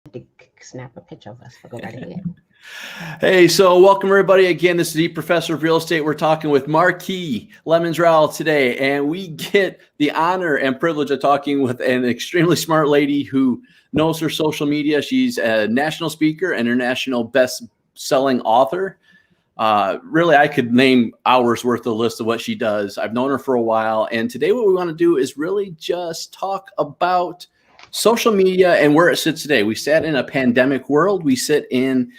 to snap a picture of us, but go right ahead. Hey, so welcome everybody again. This is the Professor of Real Estate. We're talking with Marki Ryhal today, and we get the honor and privilege of talking with an extremely smart lady who knows her social media. She's a national speaker, international best-selling author. Really, I could name hours worth of list of what she does. I've known her for a while, and today what we want to do is really just talk about social media and where it sits today. We sat in a pandemic world. We sit in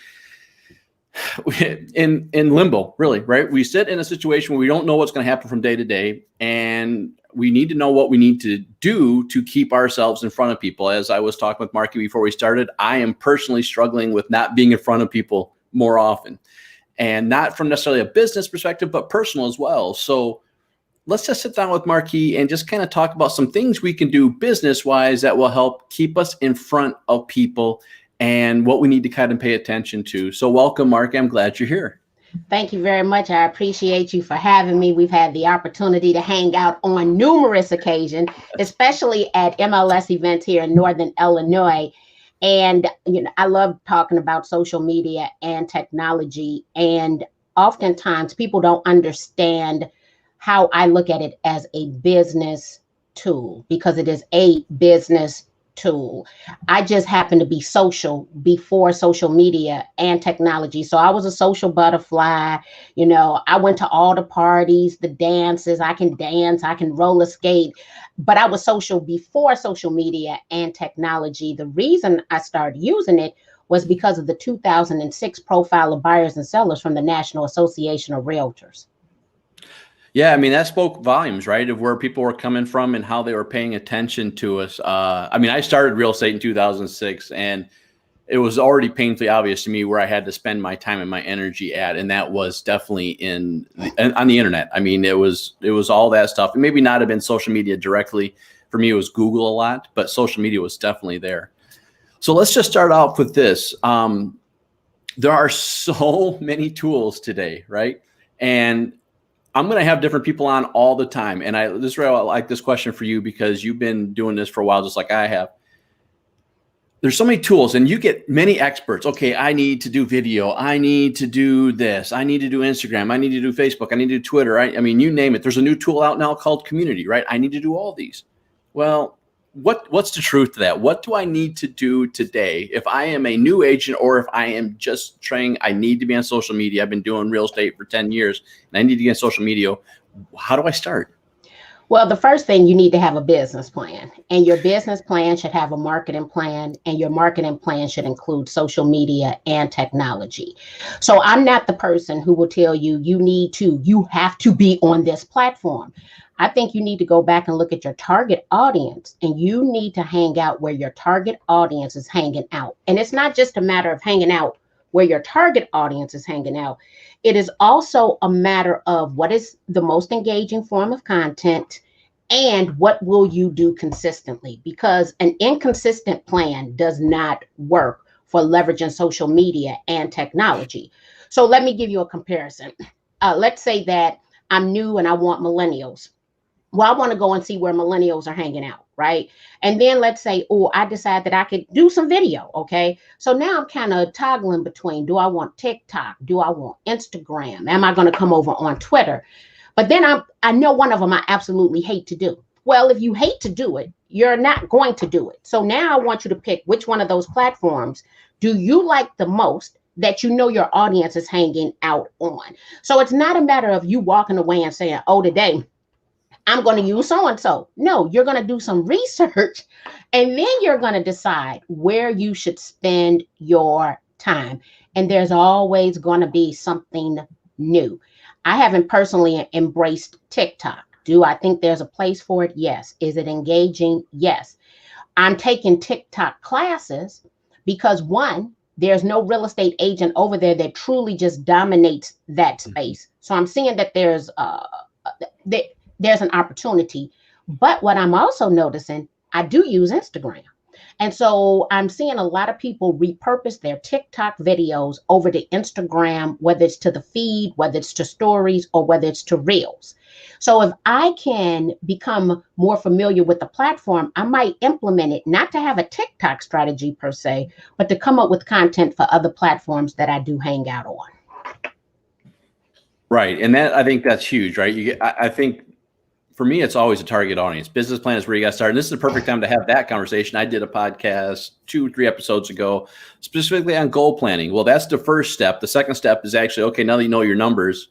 limbo, really, right? We sit in a situation where we don't know what's going to happen from day to day, and we need to know what we need to do to keep ourselves in front of people. As I was talking with Marki before we started, I am personally struggling with not being in front of people more often, and not from necessarily a business perspective, but personal as well. So let's just sit down with Marki and just kind of talk about some things we can do business-wise that will help keep us in front of people and what we need to kind of pay attention to. So welcome, Marki. I'm glad you're here. Thank you very much. I appreciate you for having me. We've had the opportunity to hang out on numerous occasions, especially at MLS events here in Northern Illinois. And, I love talking about social media and technology. And oftentimes people don't understand how I look at it as a business tool, because it is a business tool. I just happen to be social before social media and technology. So I was a social butterfly. I went to all the parties, the dances. I can dance, I can roller skate, but I was social before social media and technology. The reason I started using it was because of the 2006 profile of buyers and sellers from the National Association of Realtors. Yeah, I mean, that spoke volumes, right, of where people were coming from and how they were paying attention to us. I started real estate in 2006, and it was already painfully obvious to me where I had to spend my time and my energy at, and that was definitely on the internet. I mean, it was all that stuff. And maybe not have been social media directly. For me, it was Google a lot, but social media was definitely there. So let's just start off with this. There are so many tools today, right? And I'm going to have different people on all the time. And I like this question for you because you've been doing this for a while, just like I have. There's so many tools and you get many experts. Okay, I need to do video. I need to do this. I need to do Instagram. I need to do Facebook. I need to do Twitter. I mean, you name it. There's a new tool out now called Community, right? I need to do all these. Well, what's the truth to that? What do I need to do today if I am a new agent, or if I am just trying, I need to be on social media. I've been doing real estate for 10 years and I need to get on social media. How do I start? Well, the first thing, you need to have a business plan, and your business plan should have a marketing plan, and your marketing plan should include social media and technology. So I'm not the person who will tell you, you have to be on this platform. I think you need to go back and look at your target audience, and you need to hang out where your target audience is hanging out. And it's not just a matter of hanging out where your target audience is hanging out. It is also a matter of what is the most engaging form of content and what will you do consistently, because an inconsistent plan does not work for leveraging social media and technology. So let me give you a comparison. Let's say that I'm new and I want millennials. Well, I want to go and see where millennials are hanging out, right? And then let's say, I decide that I could do some video, okay? So now I'm kind of toggling between, do I want TikTok? Do I want Instagram? Am I going to come over on Twitter? But then I know one of them I absolutely hate to do. Well, if you hate to do it, you're not going to do it. So now I want you to pick which one of those platforms do you like the most that you know your audience is hanging out on. So it's not a matter of you walking away and saying, today I'm going to use so-and-so. No, you're going to do some research, and then you're going to decide where you should spend your time. And there's always going to be something new. I haven't personally embraced TikTok. Do I think there's a place for it? Yes. Is it engaging? Yes. I'm taking TikTok classes because, one, there's no real estate agent over there that truly just dominates that space. So I'm seeing that there's an opportunity. But what I'm also noticing, I do use Instagram. And so I'm seeing a lot of people repurpose their TikTok videos over to Instagram, whether it's to the feed, whether it's to stories, or whether it's to reels. So if I can become more familiar with the platform, I might implement it, not to have a TikTok strategy per se, but to come up with content for other platforms that I do hang out on. Right. And that, I think that's huge, right? I think for me, it's always a target audience. Business plan is where you got to start. And this is the perfect time to have that conversation. I did a podcast 2-3 episodes ago, specifically on goal planning. Well, that's the first step. The second step is actually, okay, now that you know your numbers,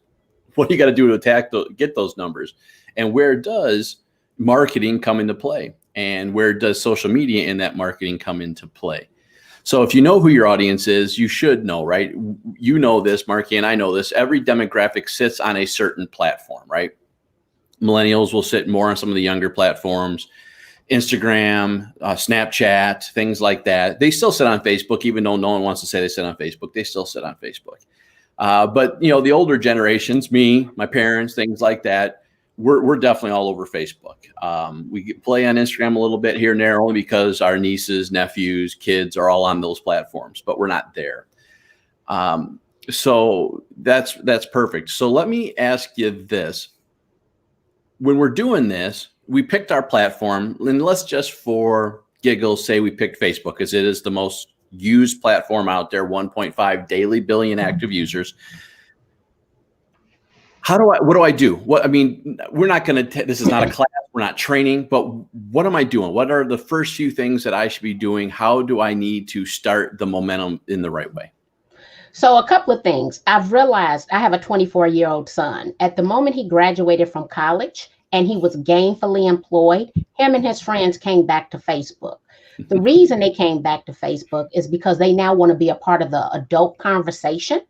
what do you got to do to get those numbers? And where does marketing come into play? And where does social media in that marketing come into play? So if you know who your audience is, you should know, right? You know this, Marki, and I know this. Every demographic sits on a certain platform, right? Millennials will sit more on some of the younger platforms, Instagram, Snapchat, things like that. They still sit on Facebook, even though no one wants to say they sit on Facebook. They still sit on Facebook. But the older generations, me, my parents, things like that, we're definitely all over Facebook. We play on Instagram a little bit here and there, only because our nieces, nephews, kids are all on those platforms, but we're not there. So that's perfect. So let me ask you this. When we're doing this, we picked our platform, and let's just for giggles say we picked Facebook because it is the most used platform out there, 1.5 daily billion active users. What do I do? We're not going to, this is not a class, we're not training, but what am I doing? What are the first few things that I should be doing? How do I need to start the momentum in the right way? So a couple of things. I've realized I have a 24-year-old son. At the moment he graduated from college and he was gainfully employed, him and his friends came back to Facebook. The reason they came back to Facebook is because they now want to be a part of the adult conversation,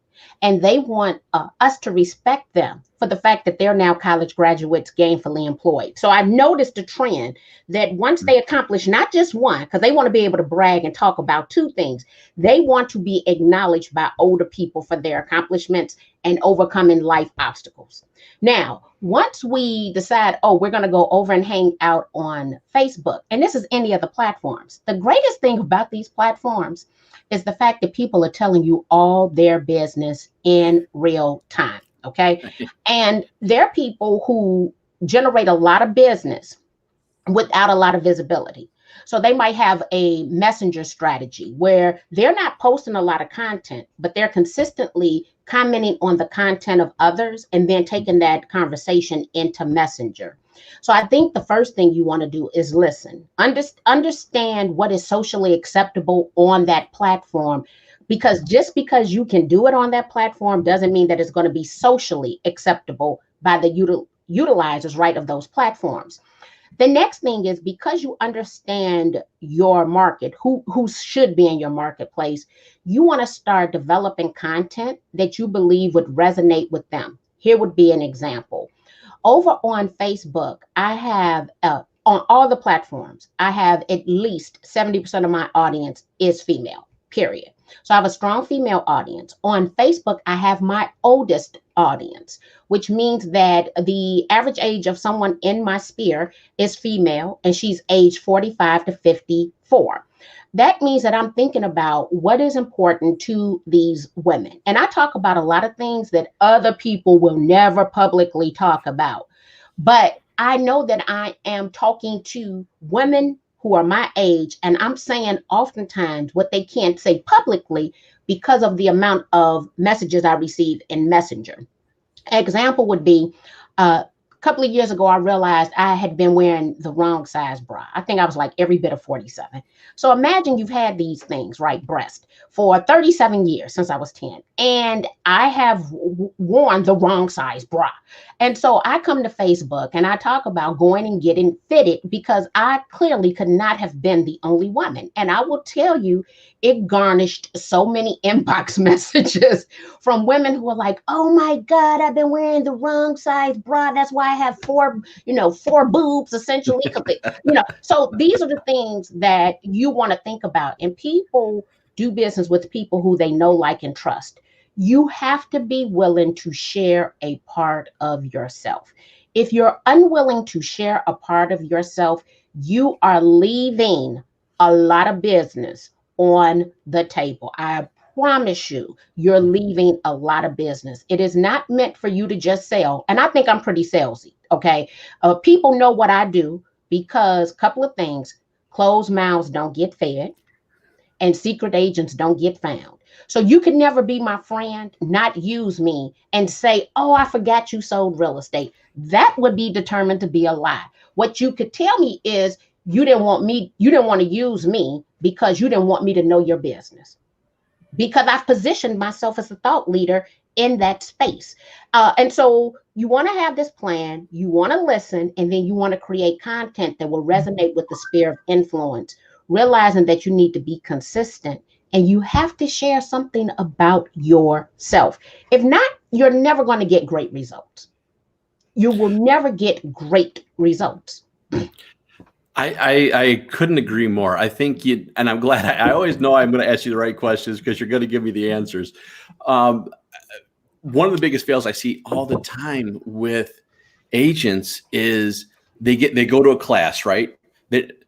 and they want us to respect them for the fact that they're now college graduates gainfully employed. So I've noticed a trend that once they accomplish not just one, because they want to be able to brag and talk about two things, they want to be acknowledged by older people for their accomplishments and overcoming life obstacles. Now, once we decide, we're going to go over and hang out on Facebook, and this is any of the platforms, the greatest thing about these platforms is the fact that people are telling you all their business in real time. Okay. And there are people who generate a lot of business without a lot of visibility. So they might have a messenger strategy where they're not posting a lot of content, but they're consistently commenting on the content of others and then taking that conversation into messenger. So I think the first thing you want to do is listen, understand what is socially acceptable on that platform, because just because you can do it on that platform doesn't mean that it's going to be socially acceptable by the utilizers, right, of those platforms. The next thing is, because you understand your market, who should be in your marketplace, you want to start developing content that you believe would resonate with them. Here would be an example. Over on Facebook, I have on all the platforms, I have at least 70% of my audience is female, period. So I have a strong female audience. On Facebook, I have my oldest audience, which means that the average age of someone in my sphere is female, and she's aged 45 to 54. That means that I'm thinking about what is important to these women. And I talk about a lot of things that other people will never publicly talk about. But I know that I am talking to women who are my age, and I'm saying oftentimes what they can't say publicly because of the amount of messages I receive in Messenger. An example would be a couple of years ago, I realized I had been wearing the wrong size bra. I think I was like every bit of 47. So imagine you've had these things, right, breast, for 37 years since I was 10. And I have worn the wrong size bra. And so I come to Facebook and I talk about going and getting fitted because I clearly could not have been the only woman. And I will tell you, it garnished so many inbox messages from women who were like, oh my God, I've been wearing the wrong size bra. That's why I have four boobs essentially. So these are the things that you want to think about. And people do business with people who they know, like, and trust. You have to be willing to share a part of yourself. If you're unwilling to share a part of yourself, you are leaving a lot of business on the table. I promise you, you're leaving a lot of business. It is not meant for you to just sell. And I think I'm pretty salesy. Okay. People know what I do because a couple of things: closed mouths don't get fed, and secret agents don't get found. So you could never be my friend, not use me and say, oh, I forgot you sold real estate. That would be determined to be a lie. What you could tell me is you didn't want to use me because you didn't want me to know your business. Because I've positioned myself as a thought leader in that space. And so you want to have this plan, you want to listen, and then you want to create content that will resonate with the sphere of influence, realizing that you need to be consistent and you have to share something about yourself. If not, you're never going to get great results. You will never get great results. I couldn't agree more. I think and I'm glad. I always know I'm going to ask you the right questions because you're going to give me the answers. One of the biggest fails I see all the time with agents is they go to a class, right?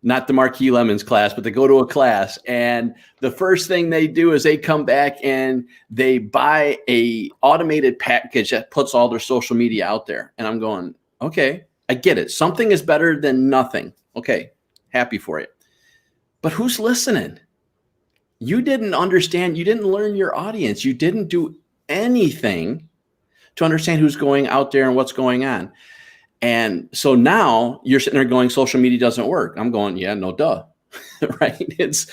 Not the Marki Lemons class, but they go to a class, and the first thing they do is they come back and they buy a automated package that puts all their social media out there. And I'm going, okay, I get it. Something is better than nothing. Okay, happy for you. But who's listening? You didn't understand. You didn't learn your audience. You didn't do anything to understand who's going out there and what's going on. And so now you're sitting there going, social media doesn't work. I'm going, yeah, no duh. Right? It's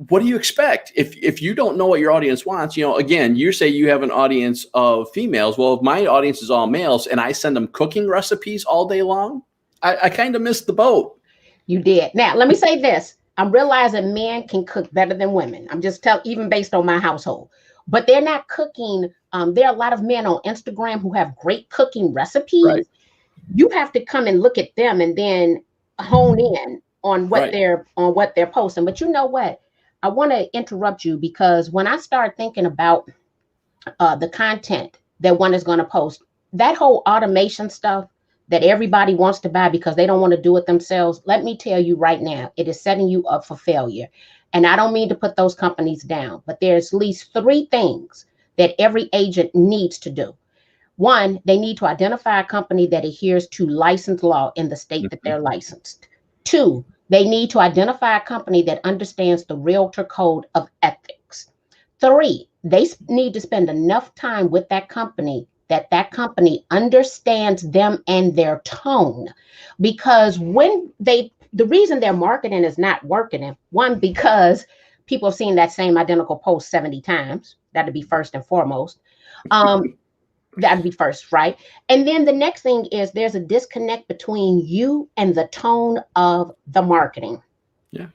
what do you expect? If you don't know what your audience wants, again, you say you have an audience of females. Well, if my audience is all males and I send them cooking recipes all day long, I kind of missed the boat. You did. Now, let me say this. I'm realizing men can cook better than women. I'm just even based on my household. But they're not cooking. There are a lot of men on Instagram who have great cooking recipes. Right. You have to come and look at them and then hone in on what they're posting. But you know what? I want to interrupt you because when I start thinking about the content that one is going to post, that whole automation stuff that everybody wants to buy because they don't want to do it themselves, let me tell you right now, it is setting you up for failure. And I don't mean to put those companies down, but there's at least 3 things that every agent needs to do. 1, they need to identify a company that adheres to licensed law in the state that they're licensed. 2, they need to identify a company that understands the realtor code of ethics. 3, they need to spend enough time with that company that company understands them and their tone. Because the reason their marketing is not working, 1, because people have seen that same identical post 70 times. That'd be first and foremost. That'd be first, right? And then the next thing is there's a disconnect between you and the tone of the marketing. Yeah.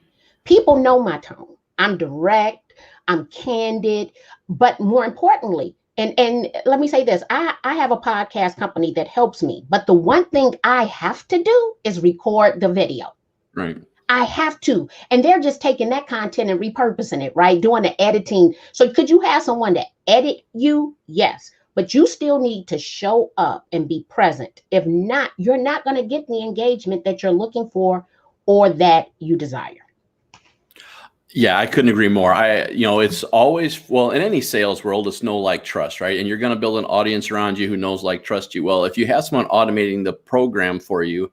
People know my tone. I'm direct, I'm candid, but more importantly, and let me say this, I have a podcast company that helps me, but the one thing I have to do is record the video. Right. I have to. And they're just taking that content and repurposing it, right? Doing the editing. So could you have someone to edit you? Yes. But you still need to show up and be present. If not, you're not going to get the engagement that you're looking for or that you desire. Yeah, I couldn't agree more. It's always, well, in any sales world, it's know, like, trust, right? And you're going to build an audience around you who knows, like, trust you. Well, if you have someone automating the program for you,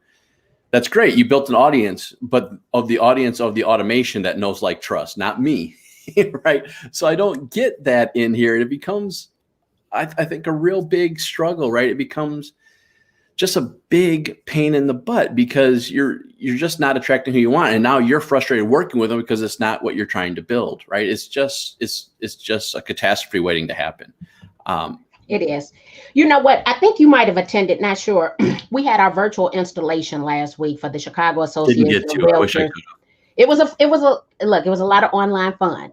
that's great. You built an audience, but of the audience of the automation that knows, like, trust, not me, right? So I don't get that in here. It becomes, I think, a real big struggle, right? It becomes just a big pain in the butt because you're just not attracting who you want, and now you're frustrated working with them because it's not what you're trying to build, right? It's just a catastrophe waiting to happen. It is. You know what? I think you might have attended. Not sure. We had our virtual installation last week for the Chicago Association Didn't get of to. I wish I Realtors. could have. It was a lot of online fun.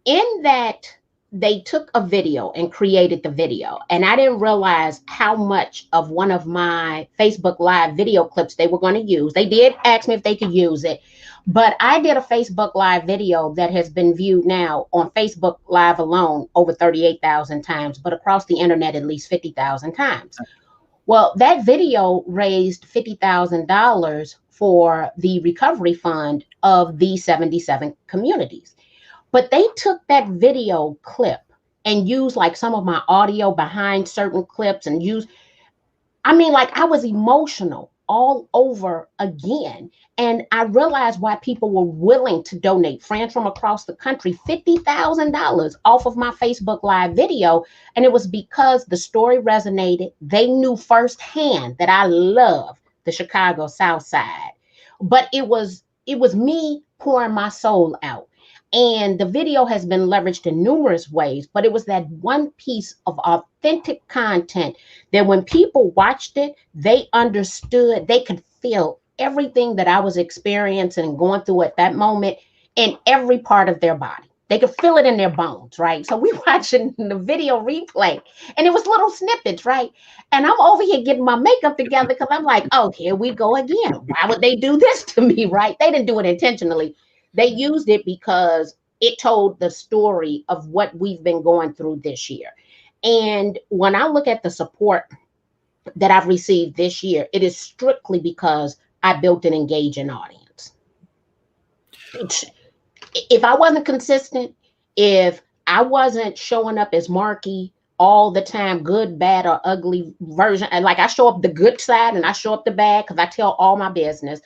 In that, they took a video and created the video. And I didn't realize how much of one of my Facebook Live video clips they were going to use. They did ask me if they could use it, but I did a Facebook Live video that has been viewed now on Facebook Live alone over 38,000 times, but across the internet at least 50,000 times. Well, that video raised $50,000 for the recovery fund of these 77 communities. But they took that video clip and used like some of my audio behind certain clips and used, I mean, like I was emotional all over again. And I realized why people were willing to donate, friends from across the country, $50,000 off of my Facebook Live video. And it was because the story resonated. They knew firsthand that I love the Chicago South Side. But it was me pouring my soul out. And the video has been leveraged in numerous ways, but it was that one piece of authentic content that when people watched it, they understood, they could feel everything that I was experiencing and going through at that moment in every part of their body. They could feel it in their bones, right? So we watching the video replay and it was little snippets, right? And I'm over here getting my makeup together because I'm like, oh, here we go again. Why would they do this to me, right? They didn't do it intentionally. They used it because it told the story of what we've been going through this year. And when I look at the support that I've received this year, it is strictly because I built an engaging audience. If I wasn't consistent, if I wasn't showing up as Marki all the time, good, bad, or ugly version, and like I show up the good side and I show up the bad because I tell all my business,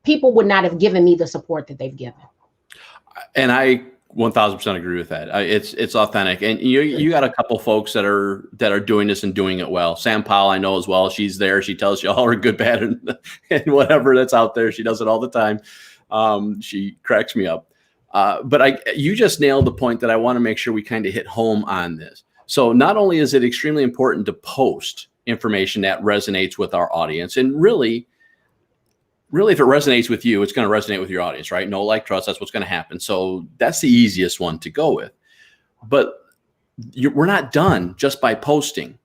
people would not have given me the support that they've given. And I 1000% agree with that. It's authentic, and you got a couple folks that are doing this and doing it well. Sam Powell, I know as well. She's there. She tells you all her good, bad, and whatever that's out there. She does it all the time. She cracks me up. But you just nailed the point that I want to make sure we kind of hit home on this. So not only is it extremely important to post information that resonates with our audience, and really, if it resonates with you, it's going to resonate with your audience, right? Know, like, trust, that's what's going to happen. So that's the easiest one to go with. But we're not done just by posting.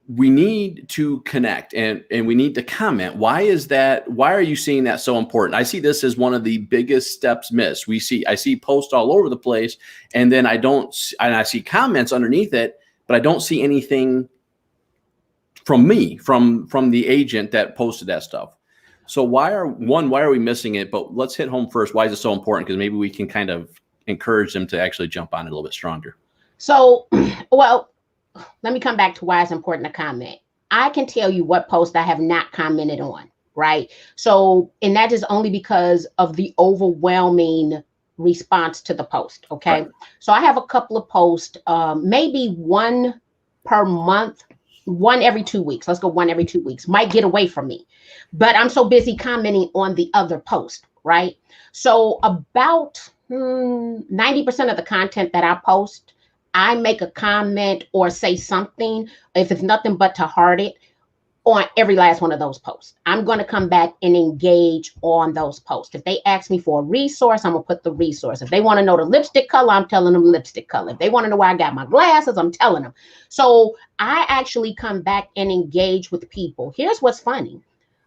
We need to connect and we need to comment. Why is that? Why are you seeing that so important? I see this as one of the biggest steps missed. I see posts all over the place, and then I see comments underneath it, but I don't see anything from me, from the agent that posted that stuff. So why are we missing it? But let's hit home first. Why is it so important? Because maybe we can kind of encourage them to actually jump on it a little bit stronger. So, well, let me come back to why it's important to comment. I can tell you what post I have not commented on, right? So, and that is only because of the overwhelming response to the post, okay? Right. So I have a couple of posts, maybe one per month, one every 2 weeks. Let's go one every 2 weeks. Might get away from me, but I'm so busy commenting on the other post, right? So about 90% of the content that I post, I make a comment or say something, if it's nothing but to heart it, on every last one of those posts. I'm going to come back and engage on those posts. If they ask me for a resource, I'm going to put the resource. If they want to know the lipstick color, I'm telling them lipstick color. If they want to know why I got my glasses, I'm telling them. So I actually come back and engage with people. Here's what's funny.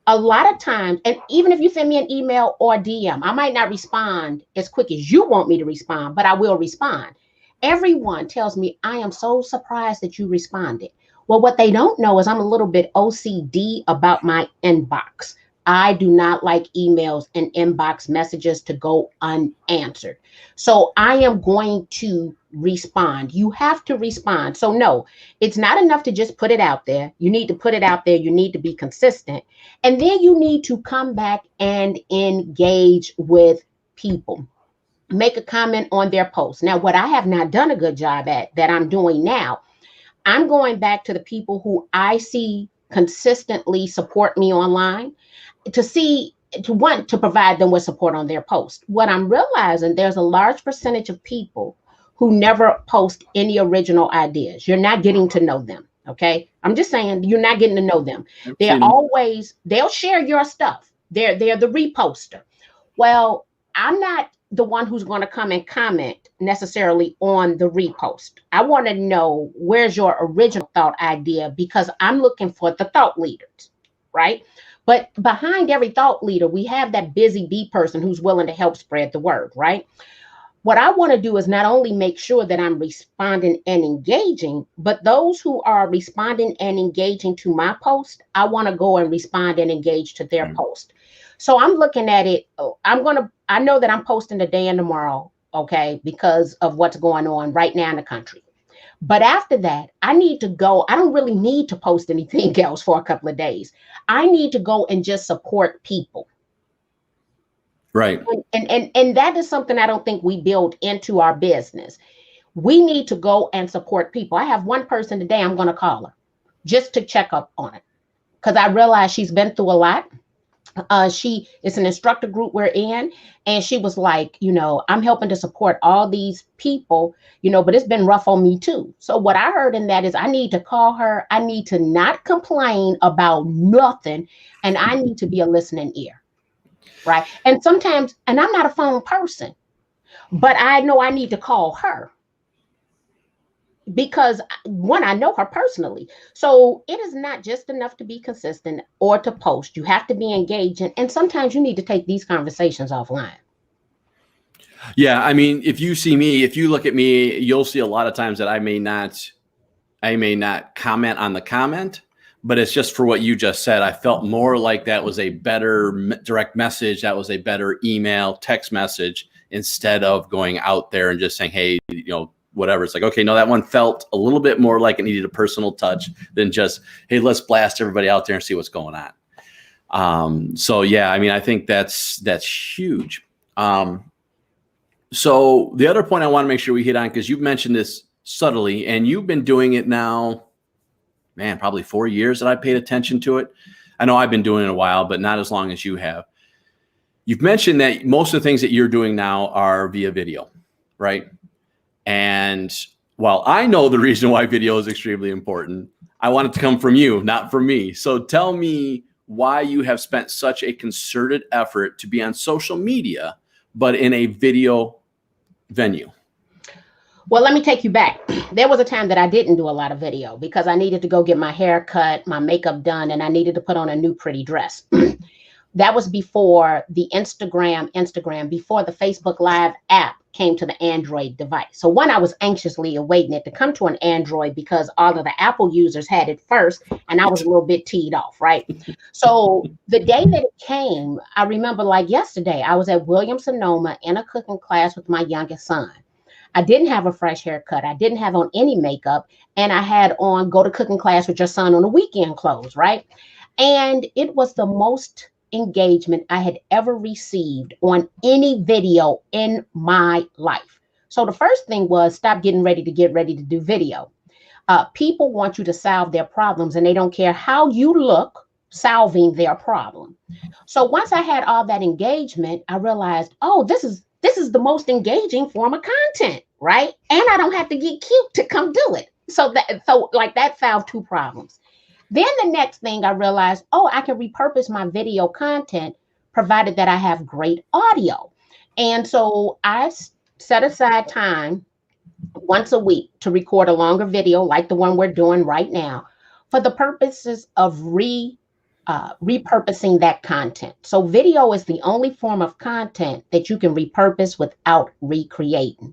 A lot of times, and even if you send me an email or DM, I might not respond as quick as you want me to respond, but I will respond. Everyone tells me, I am so surprised that you responded. Well, what they don't know is I'm a little bit OCD about my inbox. I do not like emails and inbox messages to go unanswered. So I am going to respond. You have to respond. So no, it's not enough to just put it out there. You need to put it out there. You need to be consistent. And then you need to come back and engage with people. Make a comment on their post. Now, what I have not done a good job at that I'm doing now, I'm going back to the people who I see consistently support me online to provide them with support on their post. What I'm realizing, there's a large percentage of people who never post any original ideas. You're not getting to know them. Okay. I'm just saying, you're not getting to know them. They'll share your stuff. They're the reposter. Well, I'm not the one who's going to come and comment necessarily on the repost. I want to know, where's your original thought idea, because I'm looking for the thought leaders, right? But behind every thought leader, we have that busy bee person who's willing to help spread the word, right? What I want to do is not only make sure that I'm responding and engaging, but those who are responding and engaging to my post, I want to go and respond and engage to their post. So I'm looking at it. I know that I'm posting today and tomorrow, okay, because of what's going on right now in the country. But after that, I need to go. I don't really need to post anything else for a couple of days. I need to go and just support people. Right. And that is something I don't think we build into our business. We need to go and support people. I have one person today, I'm going to call her just to check up on it because I realize she's been through a lot. She is an instructor group we're in, and she was like, I'm helping to support all these people, but it's been rough on me too. So what I heard in that is I need to call her. I need to not complain about nothing, and I need to be a listening ear. Right. And sometimes, and I'm not a phone person, but I know I need to call her because one, I know her personally. So it is not just enough to be consistent or to post. You have to be engaging. And sometimes you need to take these conversations offline. Yeah. I mean, if you look at me, you'll see a lot of times that I may not comment on the comment, but it's just for what you just said. I felt more like that was a better direct message. That was a better email, text message, instead of going out there and just saying, hey, whatever. It's like, okay, no, that one felt a little bit more like it needed a personal touch than just, hey, let's blast everybody out there and see what's going on. So yeah, I mean, I think that's huge. So the other point I want to make sure we hit on, because you've mentioned this subtly and you've been doing it now, man, probably 4 years that I paid attention to it. I know I've been doing it a while, but not as long as you have. You've mentioned that most of the things that you're doing now are via video, right? And while I know the reason why video is extremely important, I want it to come from you, not from me. So tell me why you have spent such a concerted effort to be on social media, but in a video venue. Well, let me take you back. There was a time that I didn't do a lot of video because I needed to go get my hair cut, my makeup done, and I needed to put on a new pretty dress. That was before the Instagram, before the Facebook Live app came to the Android device. So one, I was anxiously awaiting it to come to an Android because all of the Apple users had it first, and I was a little bit teed off, right? So the day that it came, I remember like yesterday, I was at Williams-Sonoma in a cooking class with my youngest son. I didn't have a fresh haircut. I didn't have on any makeup, and I had on go to cooking class with your son on the weekend clothes, right? And it was the most engagement I had ever received on any video in my life. So the first thing was stop getting ready to do video. People want you to solve their problems and they don't care how you look solving their problem. So once I had all that engagement, I realized, oh, this is the most engaging form of content, right? And I don't have to get cute to come do it. So that solved two problems. Then the next thing I realized, oh, I can repurpose my video content provided that I have great audio. And so I set aside time once a week to record a longer video like the one we're doing right now for the purposes of repurposing that content. So video is the only form of content that you can repurpose without recreating.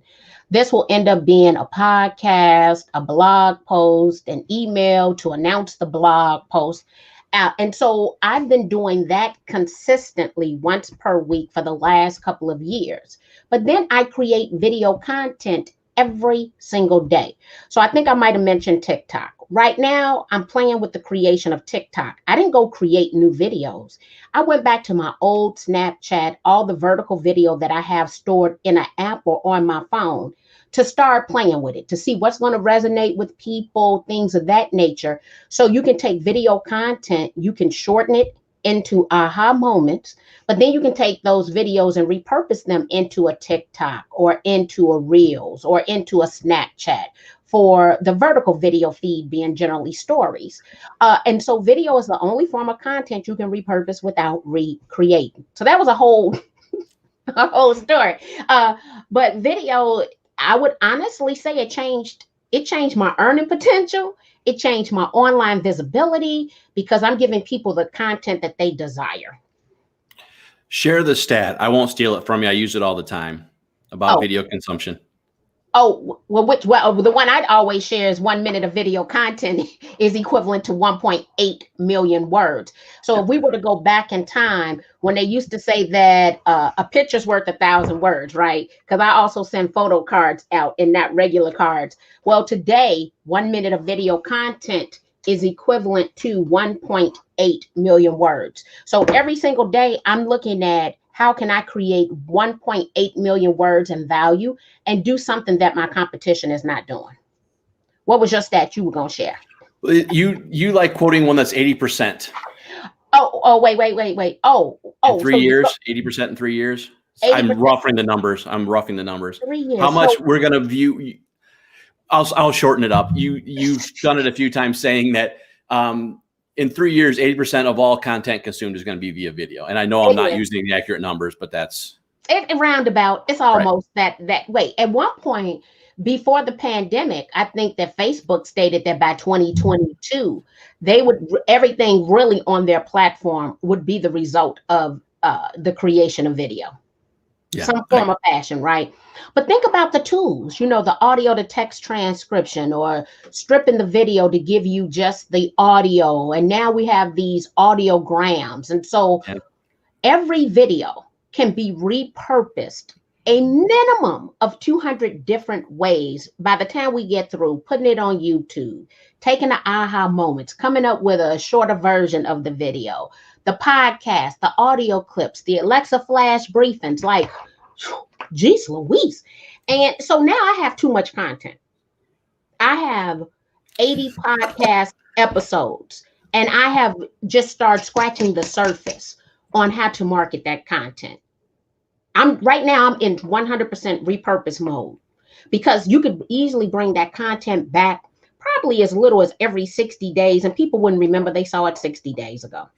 This will end up being a podcast, a blog post, an email to announce the blog post. And so I've been doing that consistently once per week for the last couple of years. But then I create video content every single day. So I think I might have mentioned TikTok. Right now, I'm playing with the creation of TikTok. I didn't go create new videos. I went back to my old Snapchat, all the vertical video that I have stored in an app or on my phone to start playing with it, to see what's going to resonate with people, things of that nature. So you can take video content, you can shorten it into aha moments, but then you can take those videos and repurpose them into a TikTok or into a Reels or into a Snapchat for the vertical video feed being generally stories. And so video is the only form of content you can repurpose without recreating. So that was a whole story. But video, I would honestly say it changed my earning potential. It changed my online visibility because I'm giving people the content that they desire. Share the stat. I won't steal it from you. I use it all the time about video consumption. Oh, well, the one I'd always share is 1 minute of video content is equivalent to 1.8 million words. So if we were to go back in time when they used to say that a picture's worth 1,000 words, right? Because I also send photo cards out and not regular cards. Well, today, 1 minute of video content is equivalent to 1.8 million words. So every single day I'm looking at how can I create 1.8 million words in value and do something that my competition is not doing. What was your stat you were going to share? You like quoting one that's 80%. Wait. In 3 years, 80% in 3 years. 80%. I'm roughing the numbers. 3 years. How much we're going to view? I'll shorten it up. You've done it a few times saying that in 3 years, 80% of all content consumed is going to be via video. And I know I'm not using the accurate numbers, but that's roundabout. It's almost that way. At one point before the pandemic, I think that Facebook stated that by 2022, they would everything really on their platform would be the result of the creation of video. Some form of fashion, right? But think about the tools, the audio to text transcription or stripping the video to give you just the audio. And now we have these audiograms. And so every video can be repurposed a minimum of 200 different ways by the time we get through putting it on YouTube, taking the aha moments, coming up with a shorter version of the video, the podcast, the audio clips, the Alexa flash briefings, like, geez Louise. And so now I have too much content. I have 80 podcast episodes, and I have just started scratching the surface on how to market that content. I'm in 100% repurpose mode, because you could easily bring that content back probably as little as every 60 days, and people wouldn't remember they saw it 60 days ago.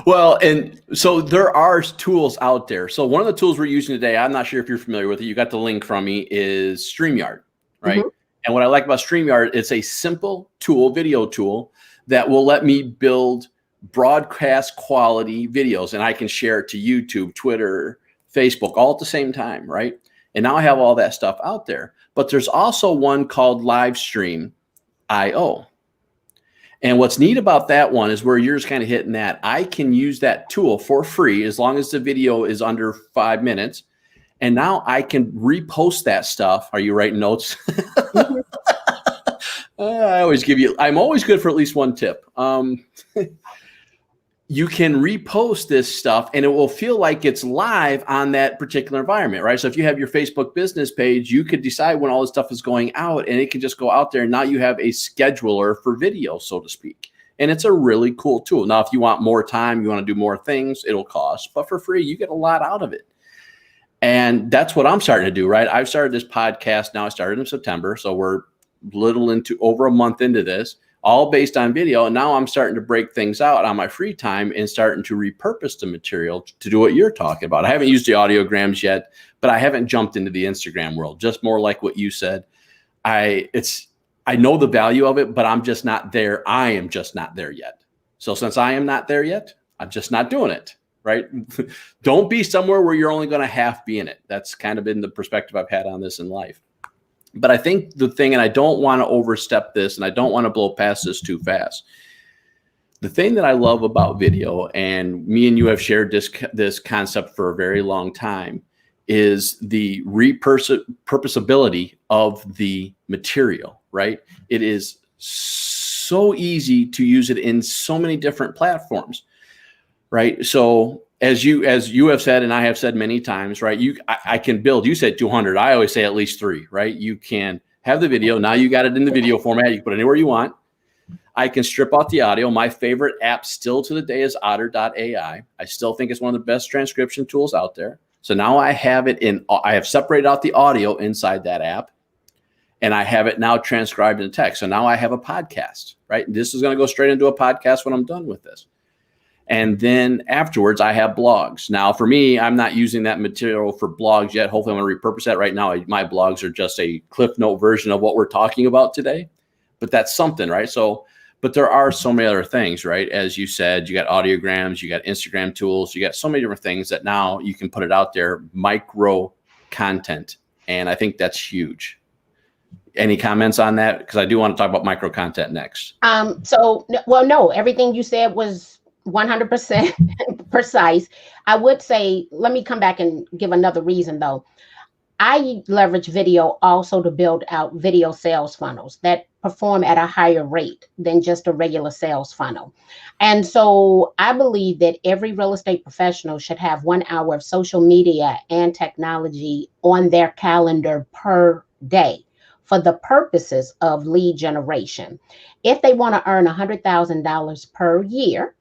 Well, and so there are tools out there. So one of the tools we're using today, I'm not sure if you're familiar with it, you got the link from me, is StreamYard, right? Mm-hmm. And what I like about StreamYard, it's a simple tool, video tool, that will let me build broadcast quality videos, and I can share it to YouTube, Twitter, Facebook, all at the same time, right? And now I have all that stuff out there. But there's also one called Livestream.io. And what's neat about that one is where you're just kind of hitting that. I can use that tool for free as long as the video is under 5 minutes. And now I can repost that stuff. Are you writing notes? I'm always good for at least one tip. You can repost this stuff and it will feel like it's live on that particular environment, right? So if you have your Facebook business page, you could decide when all this stuff is going out, and it can just go out there. And now you have a scheduler for video, so to speak. And it's a really cool tool. Now, if you want more time, you want to do more things, it'll cost, but for free, you get a lot out of it. And that's what I'm starting to do, right? I've started this podcast now. I started in September. So we're over a month into this, all based on video. And now I'm starting to break things out on my free time and starting to repurpose the material to do what you're talking about. I haven't used the audiograms yet, but I haven't jumped into the Instagram world. Just more like what you said. I know the value of it, but I'm just not there. I am just not there yet. So since I am not there yet, I'm just not doing it, right? Don't be somewhere where you're only going to half be in it. That's kind of been the perspective I've had on this in life. But I think the thing, and I don't want to overstep this, and I don't want to blow past this too fast. The thing that I love about video, and me and you have shared this concept for a very long time, is the repurposability of the material, right? It is so easy to use it in so many different platforms, right? So as you have said, and I have said many times, right? I can build, you said 200. I always say at least 3, right? You can have the video. Now you got it in the video format. You can put it anywhere you want. I can strip out the audio. My favorite app still to the day is otter.ai. I still think it's one of the best transcription tools out there. So now I have I have separated out the audio inside that app, and I have it now transcribed into text. So now I have a podcast, right? This is going to go straight into a podcast when I'm done with this. And then afterwards, I have blogs. Now, for me, I'm not using that material for blogs yet. Hopefully, I'm going to repurpose that right now. My blogs are just a Cliff Note version of what we're talking about today. But that's something, right? So, but there are so many other things, right? As you said, you got audiograms, you got Instagram tools, you got so many different things that now you can put it out there, micro content. And I think that's huge. Any comments on that? Because I do want to talk about micro content next. No, everything you said was 100% precise. I would say, let me come back and give another reason though. I leverage video also to build out video sales funnels that perform at a higher rate than just a regular sales funnel. And so I believe that every real estate professional should have 1 hour of social media and technology on their calendar per day for the purposes of lead generation. If they want to earn $100,000 per year,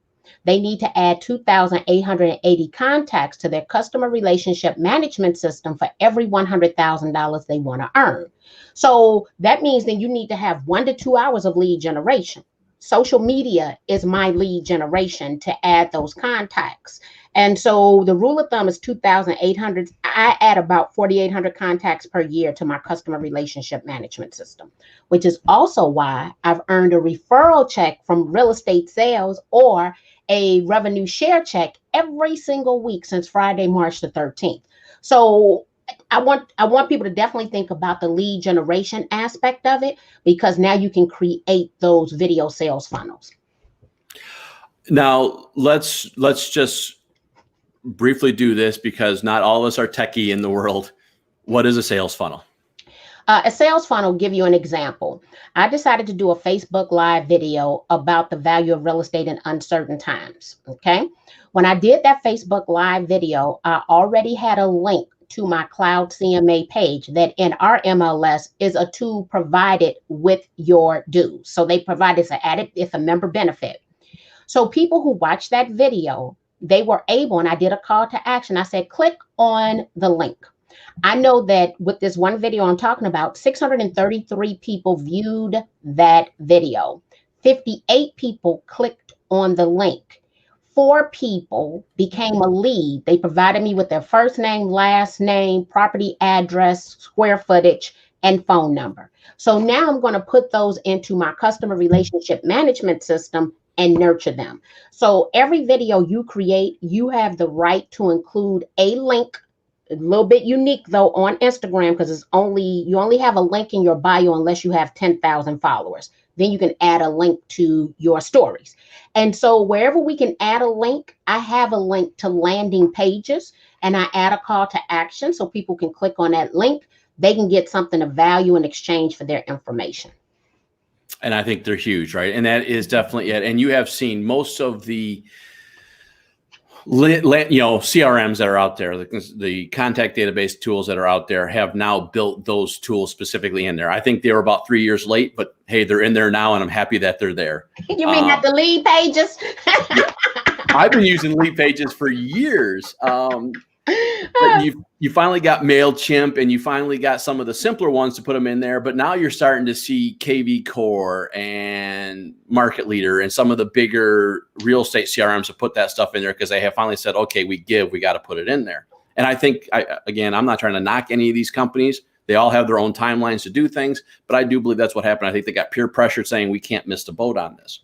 they need to add 2,880 contacts to their customer relationship management system for every $100,000 they want to earn. So that means that you need to have 1 to 2 hours of lead generation. Social media is my lead generation to add those contacts. And so the rule of thumb is 2,800. I add about 4,800 contacts per year to my customer relationship management system, which is also why I've earned a referral check from real estate sales or a revenue share check every single week since Friday, March the 13th. So I want people to definitely think about the lead generation aspect of it, because now you can create those video sales funnels. Now let's just briefly do this, because not all of us are techie in the world. What is a sales funnel? A sales funnel, give you an example. I decided to do a Facebook Live video about the value of real estate in uncertain times. Okay. When I did that Facebook Live video, I already had a link to my Cloud CMA page that in our MLS is a tool provided with your dues. So they provide it's a member benefit. So people who watch that video, they were able, and I did a call to action. I said, click on the link. I know that with this one video I'm talking about, 633 people viewed that video. 58 people clicked on the link. 4 people became a lead. They provided me with their first name, last name, property address, square footage, and phone number. So now I'm going to put those into my customer relationship management system and nurture them. So every video you create, you have the right to include a link. A little bit unique though on Instagram, because you only have a link in your bio unless you have 10,000 followers. Then you can add a link to your stories. And so wherever we can add a link, I have a link to landing pages, and I add a call to action so people can click on that link. They can get something of value in exchange for their information. And I think they're huge, right? And that is definitely it. And you have seen most of the CRMs that are out there, the contact database tools that are out there, have now built those tools specifically in there. I think they were about 3 years late, but hey, they're in there now, and I'm happy that they're there. You mean at the lead pages? Yeah, I've been using lead pages for years. But you finally got MailChimp, and you finally got some of the simpler ones to put them in there. But now you're starting to see KV Core and Market Leader and some of the bigger real estate CRMs to put that stuff in there, because they have finally said, okay, we got to put it in there. And I think, I'm not trying to knock any of these companies. They all have their own timelines to do things, but I do believe that's what happened. I think they got peer pressure saying we can't miss the boat on this.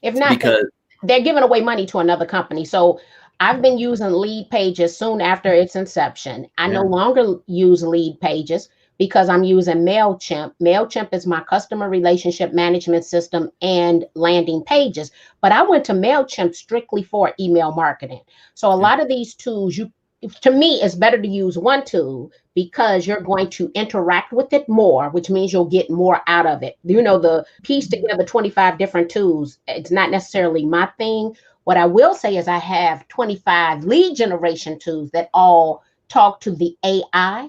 If not, because they're giving away money to another company. So I've been using lead pages soon after its inception. I no longer use lead pages because I'm using MailChimp. MailChimp is my customer relationship management system and landing pages. But I went to MailChimp strictly for email marketing. So a lot of these tools, to me, it's better to use one tool because you're going to interact with it more, which means you'll get more out of it. The piece together 25 different tools, it's not necessarily my thing. What I will say is I have 25 lead generation tools that all talk to the AI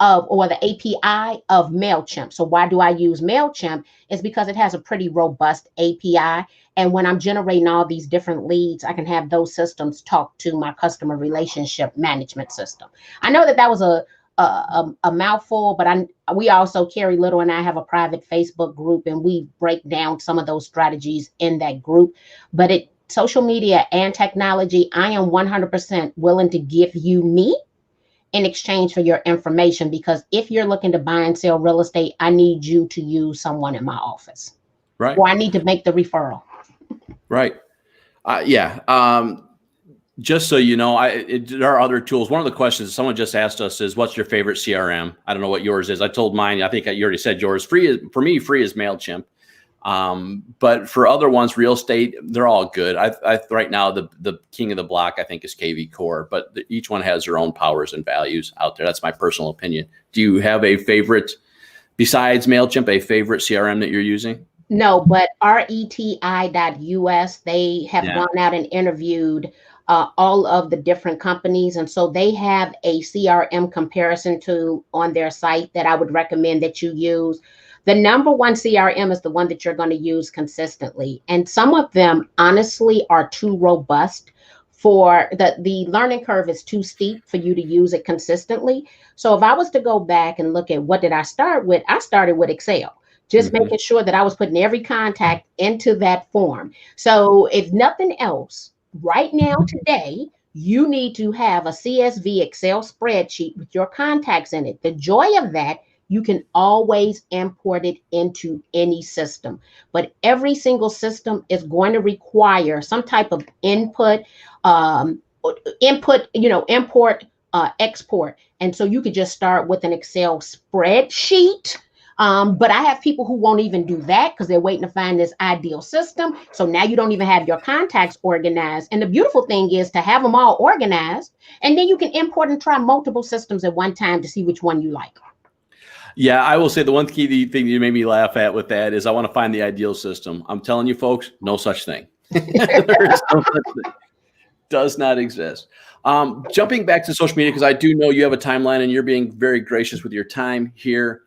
or the API of MailChimp. So why do I use MailChimp? Is because it has a pretty robust API. And when I'm generating all these different leads, I can have those systems talk to my customer relationship management system. I know that was a mouthful, but we also, Carrie Little and I, have a private Facebook group, and we break down some of those strategies in that group. But social media and technology, I am 100% willing to give you me in exchange for your information, because if you're looking to buy and sell real estate, I need you to use someone in my office. Right. Or I need to make the referral. Right. just so you know, there are other tools. One of the questions someone just asked us is, what's your favorite CRM? I don't know what yours is. I told mine. I think you already said yours. Free is, for me, free is MailChimp. But for other ones, real estate, they're all good. Right now, the king of the block, I think, is KV Core, but each one has their own powers and values out there. That's my personal opinion. Do you have a favorite besides MailChimp, a favorite CRM that you're using? No, but reti.us, they have gone out and interviewed all of the different companies. And so they have a CRM comparison tool on their site that I would recommend that you use. The number one CRM is the one that you're going to use consistently. And some of them, honestly, are too robust for the learning curve is too steep for you to use it consistently. So if I was to go back and look at what did I start with, I started with Excel. Just making sure that I was putting every contact into that form. So if nothing else, right now, today, you need to have a CSV Excel spreadsheet with your contacts in it. The joy of that, you can always import it into any system. But every single system is going to require some type of import, import, export. And so you could just start with an Excel spreadsheet. But I have people who won't even do that because they're waiting to find this ideal system. So now you don't even have your contacts organized. And the beautiful thing is to have them all organized, and then you can import and try multiple systems at one time to see which one you like. Yeah, I will say the one key thing you made me laugh at with that is I want to find the ideal system. I'm telling you, folks, no such thing. There is no such thing. Does not exist. Jumping back to social media, because I do know you have a timeline and you're being very gracious with your time here.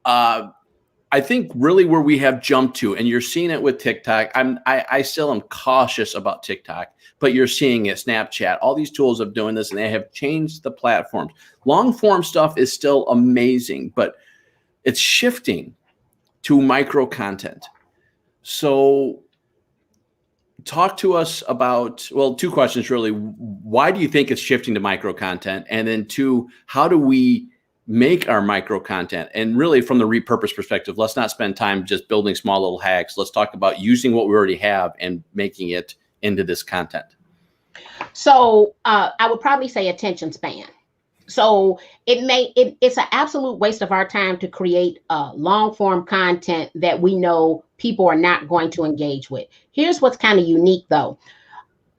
I think really where we have jumped to, and you're seeing it with TikTok. I still am cautious about TikTok, but you're seeing it, Snapchat, all these tools of doing this, and they have changed the platforms. Long form stuff is still amazing, but it's shifting to micro content. So talk to us about, well, two questions really. Why do you think it's shifting to micro content? And then two, how do we make our micro content? And really from the repurpose perspective, let's not spend time just building small little hacks. Let's talk about using what we already have and making it into this content. So I would probably say attention span. So it's an absolute waste of our time to create long form content that we know people are not going to engage with. Here's what's kind of unique though.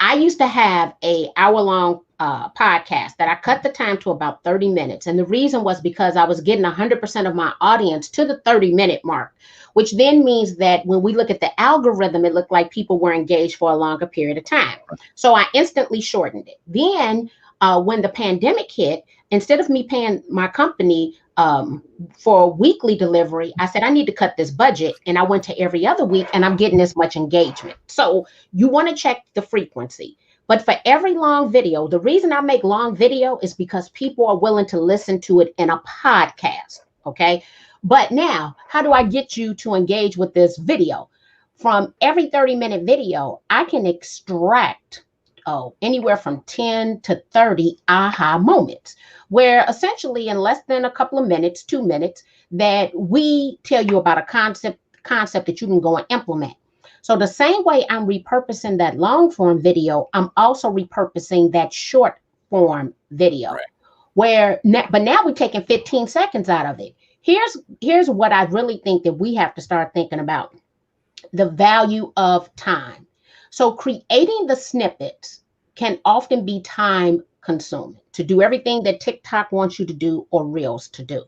I used to have an hour-long podcast that I cut the time to about 30 minutes. And the reason was because I was getting 100% of my audience to the 30-minute mark, which then means that when we look at the algorithm, it looked like people were engaged for a longer period of time. So I instantly shortened it. Then when the pandemic hit, instead of me paying my company for a weekly delivery, I said, I need to cut this budget. And I went to every other week and I'm getting this much engagement. So you want to check the frequency. But for every long video, the reason I make long video is because people are willing to listen to it in a podcast. Okay. But now, how do I get you to engage with this video? From every 30-minute video, I can extract anywhere from 10 to 30 aha moments, where essentially in less than a couple of minutes, 2 minutes, that we tell you about a concept that you can go and implement. So the same way I'm repurposing that long form video, I'm also repurposing that short form video, right. But now we're taking 15 seconds out of it. Here's what I really think that we have to start thinking about: the value of time. So creating the snippets can often be time consuming to do everything that TikTok wants you to do or Reels to do.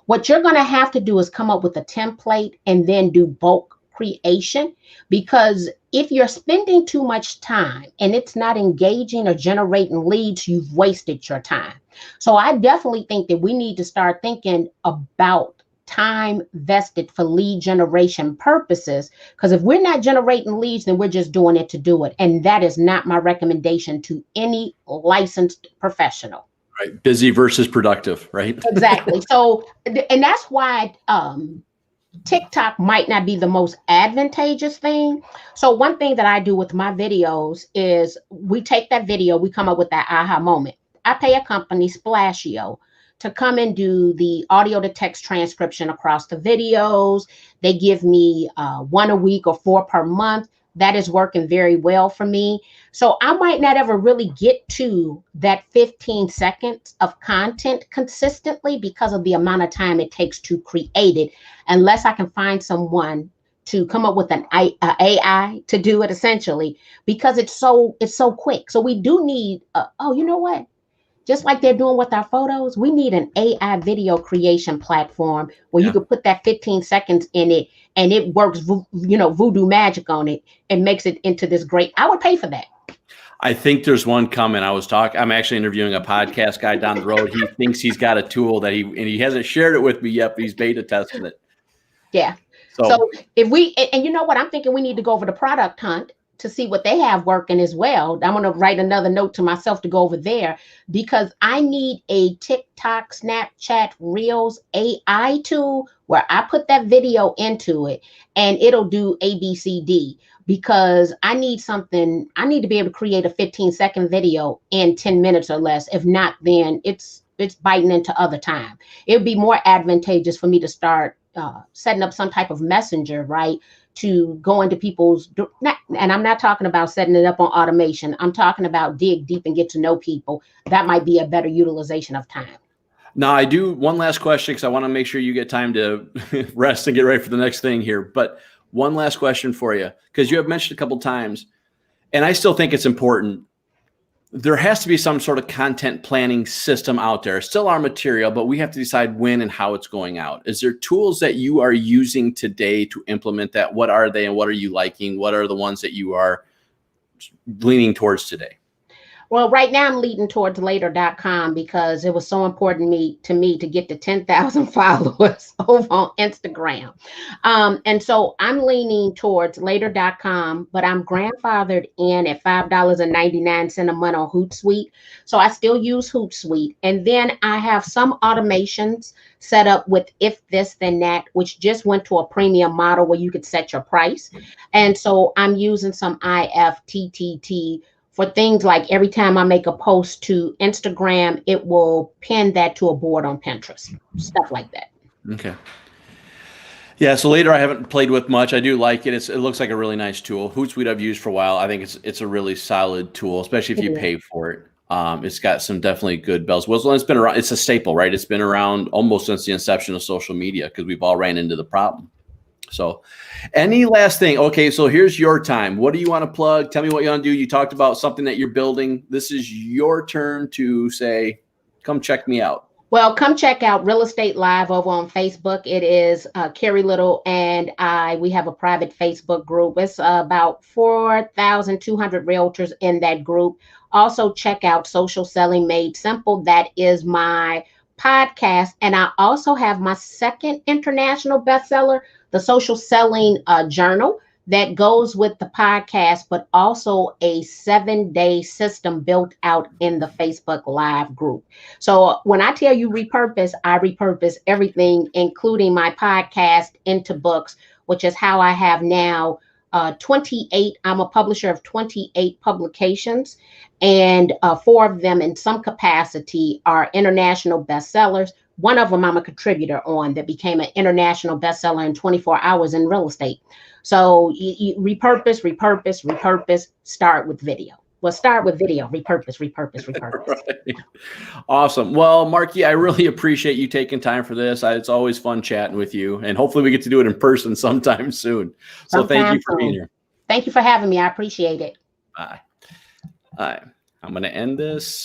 What you're going to have to do is come up with a template and then do bulk creation, because if you're spending too much time and it's not engaging or generating leads, you've wasted your time. So I definitely think that we need to start thinking about time vested for lead generation purposes, because if we're not generating leads, then we're just doing it to do it. And that is not my recommendation to any licensed professional. Right. Busy versus productive, right? Exactly. So, and that's why TikTok might not be the most advantageous thing. So one thing that I do with my videos is we take that video, we come up with that aha moment. I pay a company, Splashio, to come and do the audio to text transcription across the videos. They give me 1 a week or 4 per month. that is working very well for me. So I might not ever really get to that 15 seconds of content consistently because of the amount of time it takes to create it, unless I can find someone to come up with an AI to do it, essentially, because it's so quick. So we do need you know what? Just like they're doing with our photos, we need an AI video creation platform where you could put that 15 seconds in it and it works, voodoo magic on it and makes it into this great. I would pay for that. I think there's one coming. I'm actually interviewing a podcast guy down the road. He thinks he's got a tool that he hasn't shared it with me yet, but he's beta testing it. Yeah. So if and you know what, I'm thinking we need to go over the product hunt to see what they have working as well. I'm going to write another note to myself to go over there because I need a TikTok, Snapchat, Reels AI tool where I put that video into it and it'll do A, B, C, D, because I need to be able to create a 15-second video in 10 minutes or less. If not, then it's biting into other time. It would be more advantageous for me to start setting up some type of messenger, right? To go into people's, and I'm not talking about setting it up on automation. I'm talking about dig deep and get to know people. That might be a better utilization of time. Now, I do one last question because I want to make sure you get time to rest and get ready for the next thing here. But one last question for you, because you have mentioned a couple of times, and I still think it's important. There has to be some sort of content planning system out there. It's still our material, but we have to decide when and how it's going out. Is there tools that you are using today to implement that? What are they and what are you liking? What are the ones that you are leaning towards today? Well, right now I'm leading towards later.com because it was so important to me to get to 10,000 followers over on Instagram. And so I'm leaning towards later.com, but I'm grandfathered in at $5.99 a month on Hootsuite. So I still use Hootsuite. And then I have some automations set up with If This Then That, which just went to a premium model where you could set your price. And so I'm using some IFTTT for things like every time I make a post to Instagram, it will pin that to a board on Pinterest, stuff like that. Okay. Yeah, so later I haven't played with much. I do like it. It looks like a really nice tool. Hootsuite I've used for a while. I think it's a really solid tool, especially if you pay for it. It's got some definitely good bells and whistles. And it's been around. It's a staple, right? It's been around almost since the inception of social media because we've all ran into the problem. So any last thing? Okay, so here's your time. What do you want to plug? Tell me what you want to do. You talked about something that you're building. This is your turn to say, come check me out. Well, come check out Real Estate Live over on Facebook. It is Carrie Little and we have a private Facebook group. It's about 4,200 realtors in that group. Also check out Social Selling Made Simple. That is my podcast. And I also have my second international bestseller, the Social Selling Journal, that goes with the podcast, but also a 7-day system built out in the Facebook Live group. So when I tell you repurpose, I repurpose everything, including my podcast, into books, which is how I have now 28. I'm a publisher of 28 publications, and 4 of them in some capacity are international bestsellers. One of them I'm a contributor on that became an international bestseller in 24 hours in real estate. So you repurpose, start with video. Well, start with video, repurpose. Right. Awesome. Well, Marki, I really appreciate you taking time for this. It's always fun chatting with you, and hopefully we get to do it in person sometime soon. So thank you for being here. Thank you for having me. I appreciate it. Bye. All right. I'm going to end this.